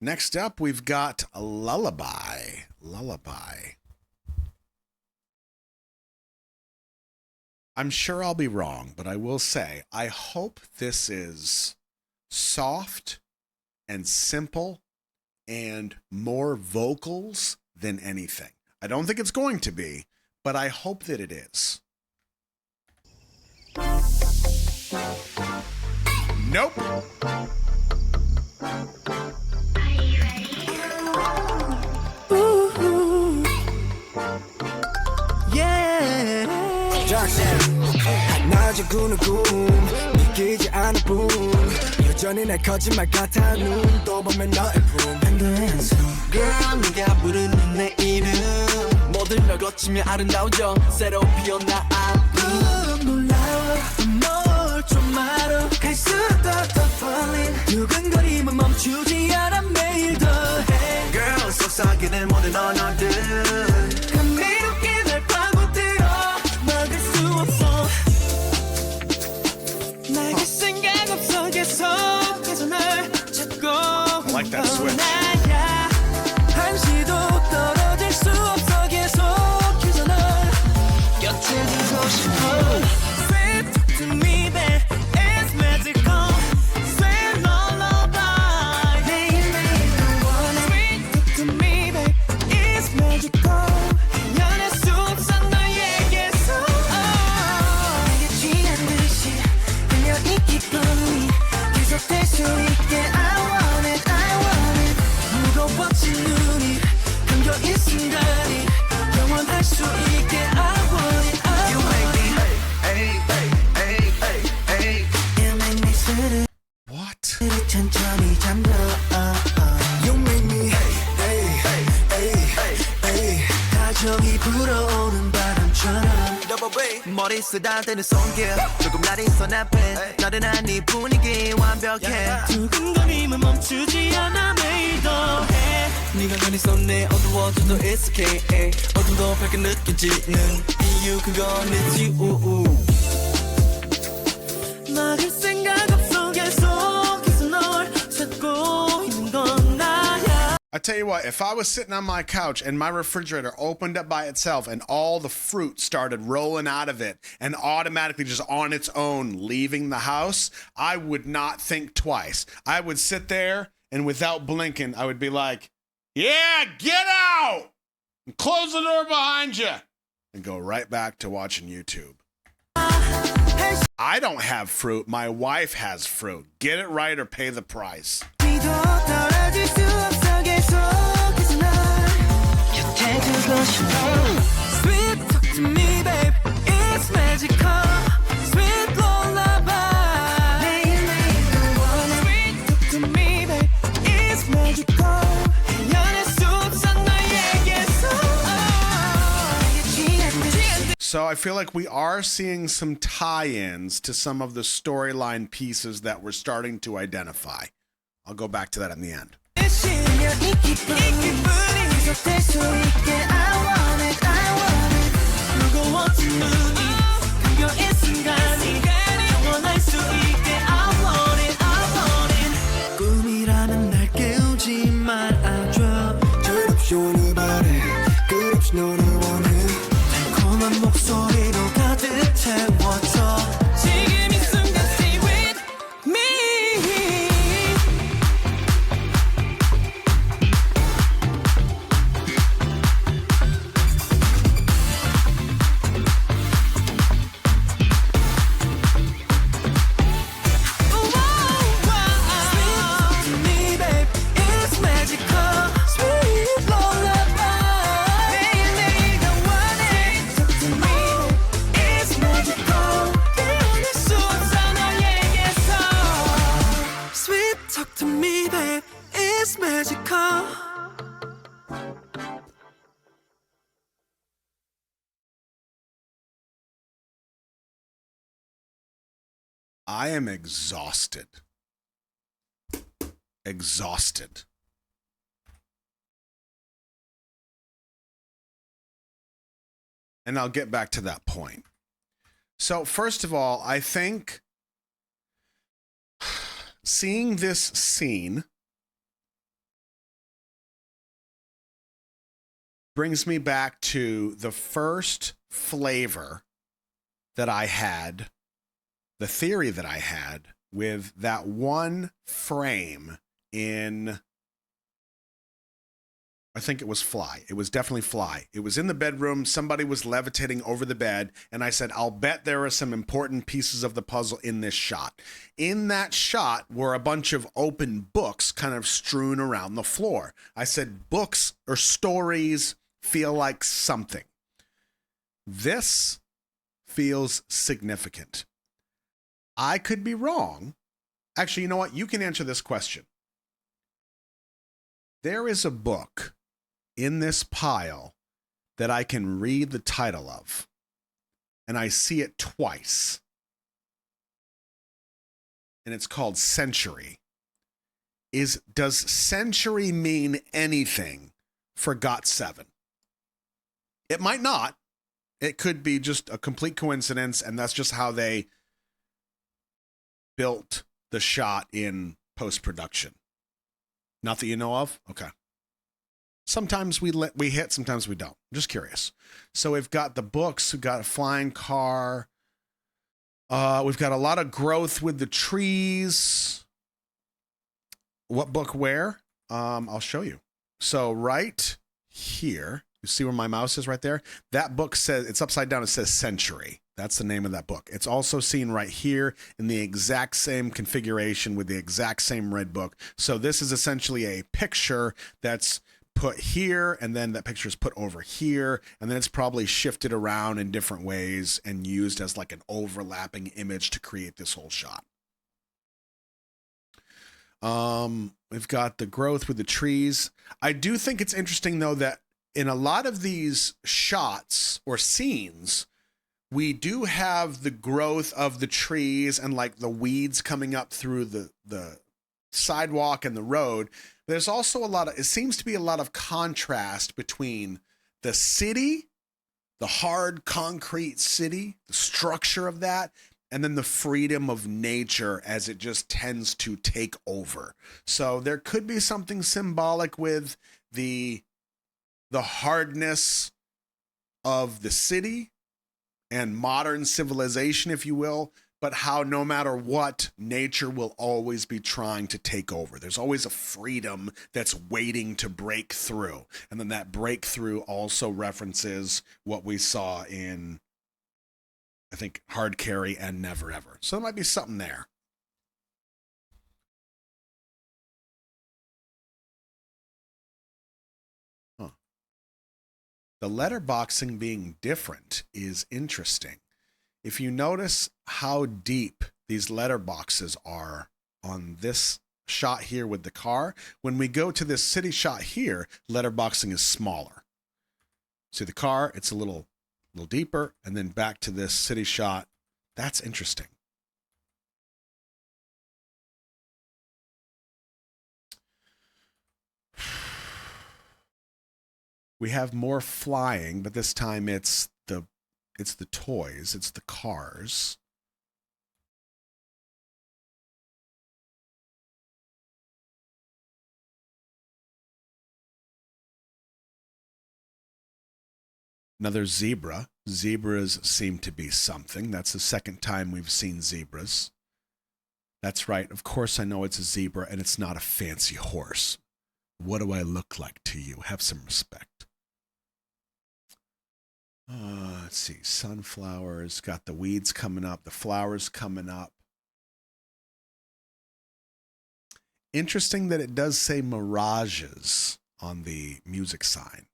Next up, we've got a Lullaby. Lullaby. I'm sure I'll be wrong, but I will say, I hope this is soft and simple and more vocals than anything. I don't think it's going to be, but I hope that it is. Nope. Ooh, yeah. 낮에 꾸는 꿈 믿기지 않을 뿐 여전히 날 거짓말 같아 눈도 보면 너의 품 Dance Girl 네가 부르는 내 이름 모든 널 거치며 아름다워져 새로 피어나 I'm 놀라워 널 좀 알아 갈수록 더 falling 두근거림은 멈추지 않아 매일 더해 Girl 속삭이는 모든 언어들 감미롭게 날 파고들어 막을 수 없어 나의 생각 없어 계속해서 날 찾고 I like that switch. 나야 한시도 떨어질 수 없어 계속해서 널 곁에 두고 싶어 Sweet talk to me babe It's magical Sweet lullaby 매일매일 널 원해 Sweet talk to me babe It's magical 연할 수 없어 너에게서 내게 취한 듯이 그녀 이 기쁨이 계속될 수 있게 I want it 무거워진 눈이 감겨 이 순간이 영원할 수 있게 I want it You make me hey You make me 스르르 What? 천천히 잠들어 You make me hey 가정이 불어오는 바람처럼 머리 쓰다대는 손길 조금 날이 선 앞에 나른한 이 분위기 완벽해 두근거림은 멈추지 않아 매일 더해 네가 가니 손에 어두워져도 it's okay 어둠도 밝게 느껴지는 이유 그건 it's you 막을 생각 없어 계속해서 널 찾고 있는 건 나야 I tell you what, if I was sitting on my couch and my refrigerator opened up by itself and all the fruit started rolling out of it and automatically just on its own leaving the house, I would not think twice. I would sit there and without blinking, I would be like, yeah, get out! And close the door behind you! And go right back to watching YouTube. I don't have fruit. My wife has fruit. Get it right or pay the price. 믿어 떨어질 수 없어 계속해서 널 곁에 두고 싶어 Sweet talk to me babe It's magical Sweet lullaby 매일매일 널 원해 Sweet talk to me babe It's magical 연할 수 없어 너에게서 내게 취한 듯이 So I feel like we are seeing some tie-ins to some of the storyline pieces that we're starting to identify. I'll go back to that in the end. 그녀 이 기쁨이 계속될 수 있게 I want it 무거워진 눈이 감겨 이 순간이 영원할 수 있게 I want it 꿈이라면 날 깨우지 말아줘 절없이 오늘 바래 끝없이 너를 원해 달콤한 목소리로 가득 채워줘 지금 이 순간 stay with me Talk to me, babe. It's magical. I am exhausted. Exhausted. And I'll get back to that point. So, first of all, I think seeing this scene brings me back to the first flavor that I had, the theory that I had with that one frame in, I think it was Fly. It was definitely Fly. It was in the bedroom. Somebody was levitating over the bed. And I said, I'll bet there are some important pieces of the puzzle in this shot. In that shot were a bunch of open books kind of strewn around the floor. I said, books or stories feel like something. This feels significant. I could be wrong. Actually, you know what? You can answer this question. There is a book in this pile that I can read the title of, and I see it twice. And it's called Century. Does Century mean anything for GOT7? It might not. It could be just a complete coincidence, and that's just how they built the shot in post-production. Not that you know of? Okay. Sometimes we hit, sometimes we don't. I'm just curious. So we've got the books, we've got a flying car. We've got a lot of growth with the trees. What book where? I'll show you. So right here, you see where my mouse is right there? That book says, it's upside down, it says Century. That's the name of that book. It's also seen right here in the exact same configuration with the exact same red book. So this is essentially a picture that's put here, and then that picture is put over here, and then it's probably shifted around in different ways and used as like an overlapping image to create this whole shot. We've got the growth with the trees. I do think it's interesting though that in a lot of these shots or scenes, we do have the growth of the trees and like the weeds coming up through the sidewalk and the road. There's also it seems to be a lot of contrast between the city, the hard concrete city, the structure of that, and then the freedom of nature as it just tends to take over. So there could be something symbolic with the hardness of the city and modern civilization, if you will, but how no matter what, nature will always be trying to take over. There's always a freedom that's waiting to break through. And then that breakthrough also references what we saw in, I think, Hard Carry and Never Ever. So there might be something there. The letterboxing being different is interesting. If you notice how deep these letterboxes are on this shot here with the car, when we go to this city shot here, letterboxing is smaller. See the car, it's a little deeper, and then back to this city shot. That's interesting. We have more flying, but this time it's the toys, it's the cars. Another zebra. Zebras seem to be something. That's the second time we've seen zebras. That's right. Of course I know it's a zebra and it's not a fancy horse. What do I look like to you? Have some respect. Let's see. Sunflowers. Got the weeds coming up. The flowers coming up. Interesting that it does say mirages on the music sign.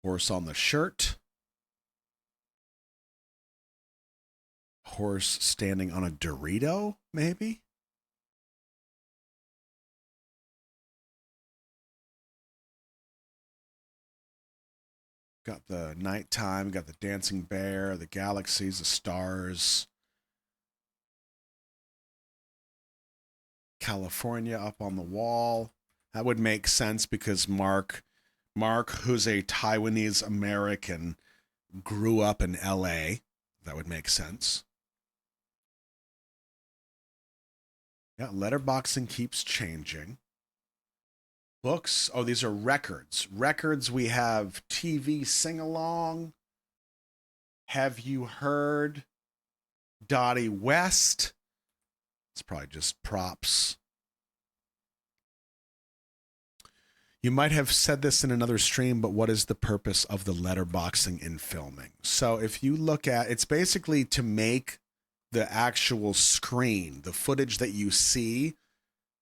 Horse on the shirt. Horse standing on a Dorito, maybe? Got the nighttime, got the dancing bear, the galaxies, the stars. California up on the wall. That would make sense because Mark, who's a Taiwanese American, grew up in LA. That would make sense. Yeah, letterboxing keeps changing. Books. Oh, these are records. Records, we have TV sing-along. Have you heard Dottie West? It's probably just props. You might have said this in another stream, but what is the purpose of the letterboxing in filming? So if you look at, it's basically to make the actual screen, the footage that you see,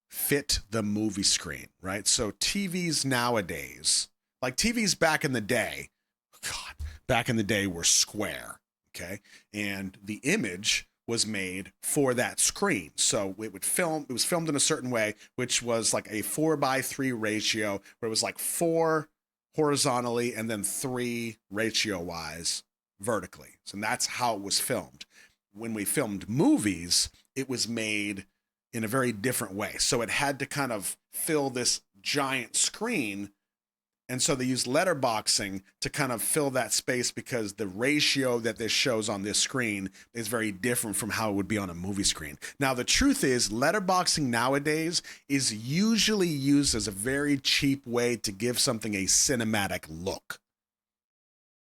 fit the movie screen, right? So TVs nowadays, like TVs back in the day, back in the day were square, okay? And the image was made for that screen. So it was filmed in a certain way, which was like a 4:3 ratio, where it was like 4 horizontally and then 3 ratio wise vertically. So that's how it was filmed. When we filmed movies, it was made in a very different way. So it had to kind of fill this giant screen. And so they used letterboxing to kind of fill that space, because the ratio that this shows on this screen is very different from how it would be on a movie screen. Now, the truth is, letterboxing nowadays is usually used as a very cheap way to give something a cinematic look.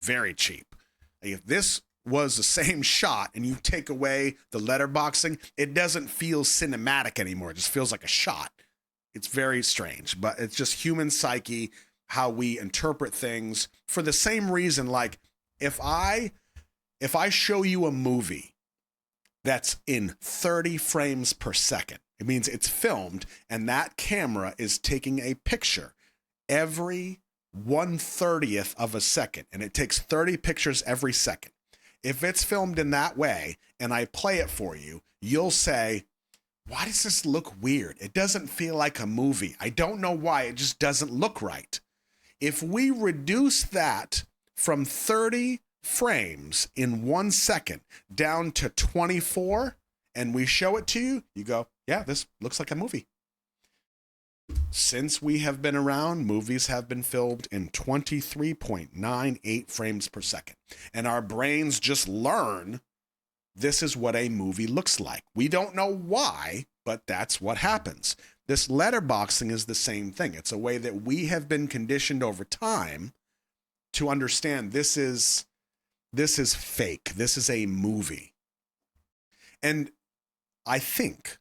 Very cheap. If this was the same shot and you take away the letterboxing, it doesn't feel cinematic anymore. It just feels like a shot. It's very strange, but it's just human psyche, how we interpret things. For the same reason, like if I show you a movie that's in 30 frames per second, it means it's filmed and that camera is taking a picture every 1/30th of a second, and it takes 30 pictures every second. If it's filmed in that way and I play it for you, you'll say, why does this look weird? It doesn't feel like a movie. I don't know why. It just doesn't look right. If we reduce that from 30 frames in 1 second down to 24 and we show it to you, you go, yeah, this looks like a movie. Since we have been around, movies have been filmed in 23.98 frames per second. And our brains just learn this is what a movie looks like. We don't know why, but that's what happens. This letterboxing is the same thing. It's a way that we have been conditioned over time to understand this is fake. This is a movie. And I think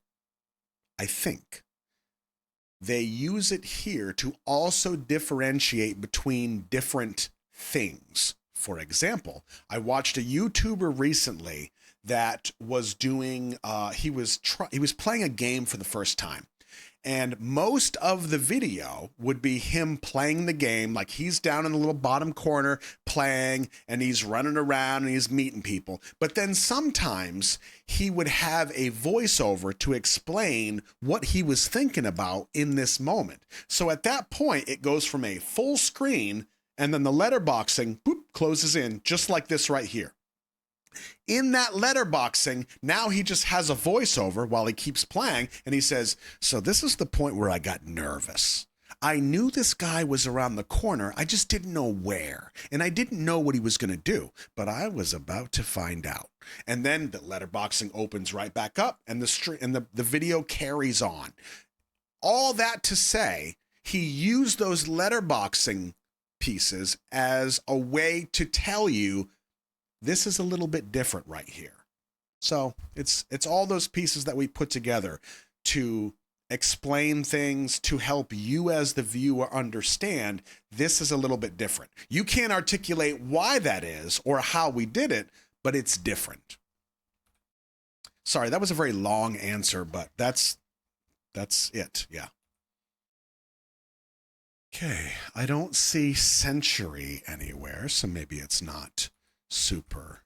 they use it here to also differentiate between different things. For example, I watched a YouTuber recently that was doing, he was playing a game for the first time. And most of the video would be him playing the game, like he's down in the little bottom corner playing and he's running around and he's meeting people. But then sometimes he would have a voiceover to explain what he was thinking about in this moment. So at that point, it goes from a full screen and then the letterboxing closes in just like this right here. In that letterboxing, now he just has a voiceover while he keeps playing, and he says, so this is the point where I got nervous. I knew this guy was around the corner, I just didn't know where, and I didn't know what he was going to do, but I was about to find out. And then the letterboxing opens right back up, and the video carries on. All that to say, he used those letterboxing pieces as a way to tell you this is a little bit different right here. So it's all those pieces that we put together to explain things, to help you as the viewer understand this is a little bit different. You can't articulate why that is or how we did it, but it's different. Sorry, that was a very long answer, but that's it. Yeah. Okay, I don't see century anywhere, so maybe it's not super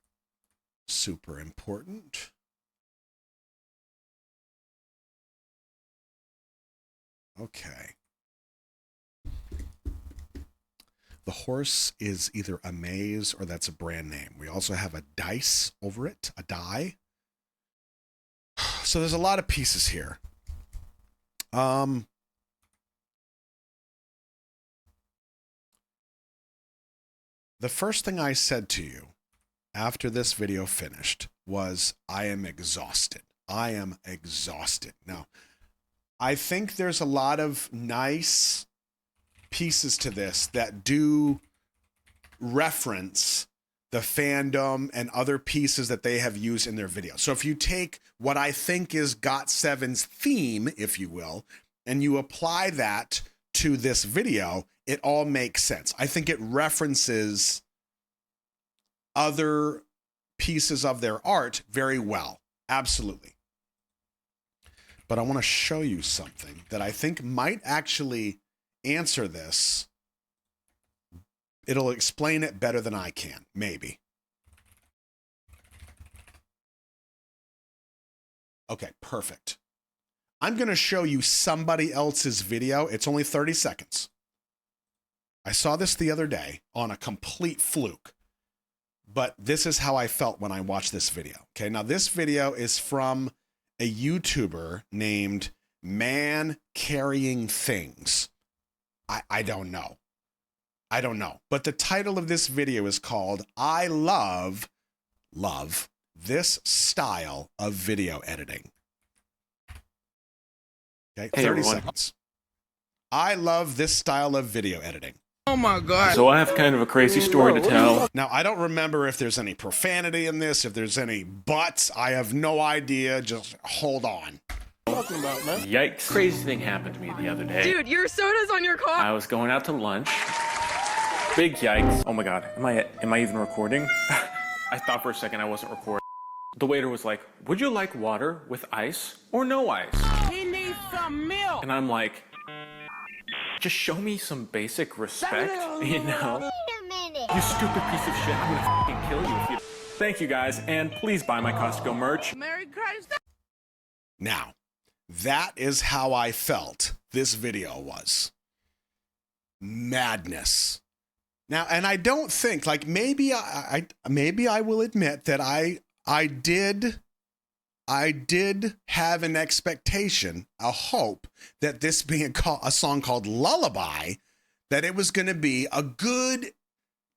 important. Okay. The horse is either a maze or that's a brand name. We also have a dice over it, a die. So there's a lot of pieces here. The first thing I said to you after this video finished was, I am exhausted. I am exhausted. Now, I think there's a lot of nice pieces to this that do reference the fandom and other pieces that they have used in their video. So if you take what I think is GOT7's theme, if you will, and you apply that to this video, it all makes sense. I think it references other pieces of their art very well. Absolutely. But I want to show you something that I think might actually answer this. It'll explain it better than I can, maybe. Okay, perfect. I'm going to show you somebody else's video. It's only 30 seconds. I saw this the other day on a complete fluke, but this is how I felt when I watched this video. Okay, now this video is from a YouTuber named Man Carrying Things. I don't know. I don't know. But the title of this video is called I Love This Style of Video Editing. Okay, Hey, 30 everyone. seconds. I love this style of video editing. Oh my god. So I have kind of a crazy story to tell. Now, I don't remember if there's any profanity in this, if there's any buts. I have no idea. Just hold on. Yikes. Crazy thing happened to me the other day. Dude, your soda's on your car. I was going out to lunch. Big yikes. Oh my god. Am I even recording? I thought for a second I wasn't recording. The waiter was like, "Would you like water with ice or no ice?" He needs some milk. And I'm like, just show me some basic respect, you know? You stupid piece of shit. I'm gonna fucking kill you if you... Thank you guys, and please buy my Costco merch. Merry Christmas. Now, that is how I felt this video was. Madness. Now, and I don't think, like, maybe I will admit that I did have an expectation, a hope that this being a song called Lullaby, that it was going to be a good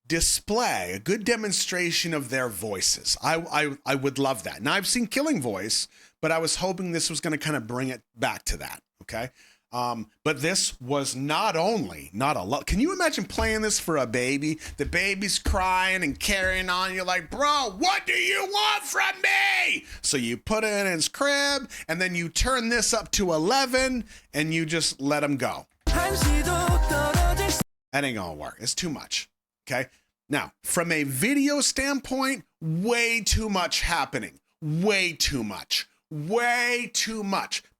display, a good demonstration of their voices. I would love that. Now, I've seen Killing Voice, but I was hoping this was going to kind of bring it back to that, okay? But this was not a lot. Can you imagine playing this for a baby? The baby's crying and carrying on. You're like, bro, what do you want from me? So you put it in his crib, and then you turn this up to 11, and you just let him go. That ain't gonna work. It's too much. Okay. Now, from a video standpoint, way too much happening. Way too much.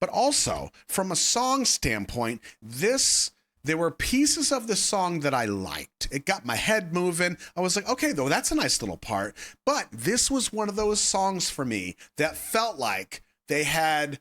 But also, from a song standpoint, there were pieces of the song that I liked. It got my head moving. I was like, okay, though, that's a nice little part. But this was one of those songs for me that felt like they had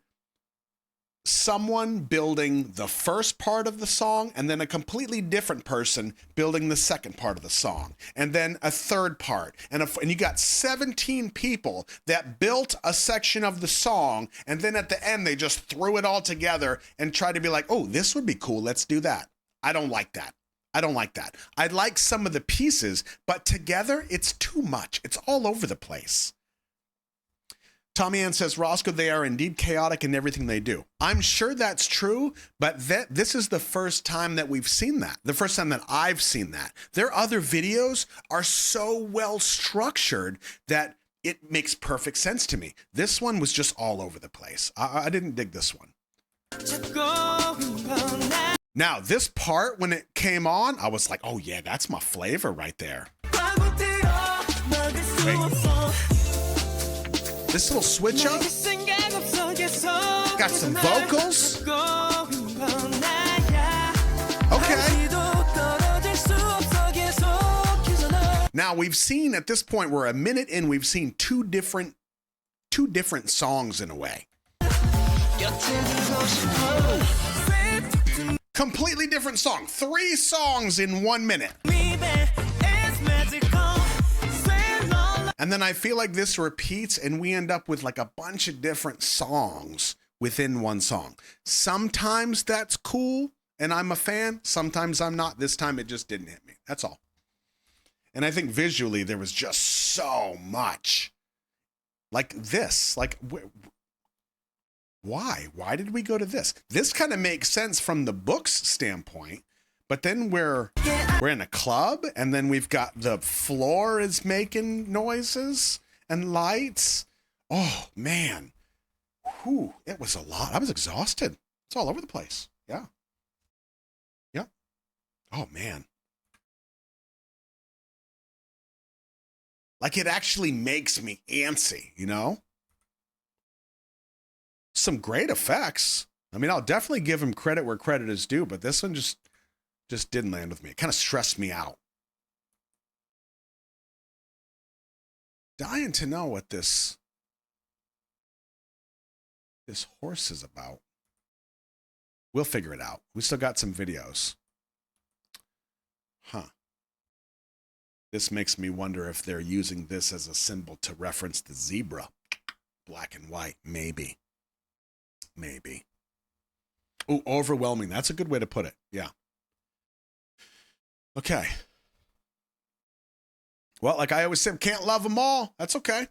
someone building the first part of the song and then a completely different person building the second part of the song and then a third part and you got 17 people that built a section of the song, and then at the end they just threw it all together and tried to be like, oh, this would be cool, let's do that. I don't like that. I like some of the pieces, but together it's too much. It's all over the place. Tommy Ann says, Roscoe, they are indeed chaotic in everything they do. I'm sure that's true, but this is the first time that we've seen that. The first time that I've seen that. Their other videos are so well structured that it makes perfect sense to me. This one was just all over the place. I didn't dig this one. Now, this part, when it came on, I was like, oh yeah, that's my flavor right there. Wait. This little switch up, got some vocals. Okay. Now we've seen at this point, we're a minute in, we've seen two different songs in a way. Completely different song. 3 songs in 1 minute. And then I feel like this repeats and we end up with like a bunch of different songs within one song. Sometimes that's cool and I'm a fan. Sometimes I'm not. This time it just didn't hit me. That's all. And I think visually there was just so much like this. Like, Why? Why did we go to this? This kind of makes sense from the book's standpoint, but then we're in a club, and then we've got the floor is making noises and lights. Oh man. Whew, it was a lot. I was exhausted. It's all over the place. Yeah. Yeah. Oh man. Like it actually makes me antsy, you know? Some great effects. I mean, I'll definitely give him credit where credit is due, but this one just didn't land with me. It kind of stressed me out. Dying to know what this horse is about. We'll figure it out. We still got some videos. Huh. This makes me wonder if they're using this as a symbol to reference the zebra. Black and white. Maybe. Maybe. Oh, overwhelming. That's a good way to put it. Yeah. Okay. Well, like I always said, can't love them all. That's okay.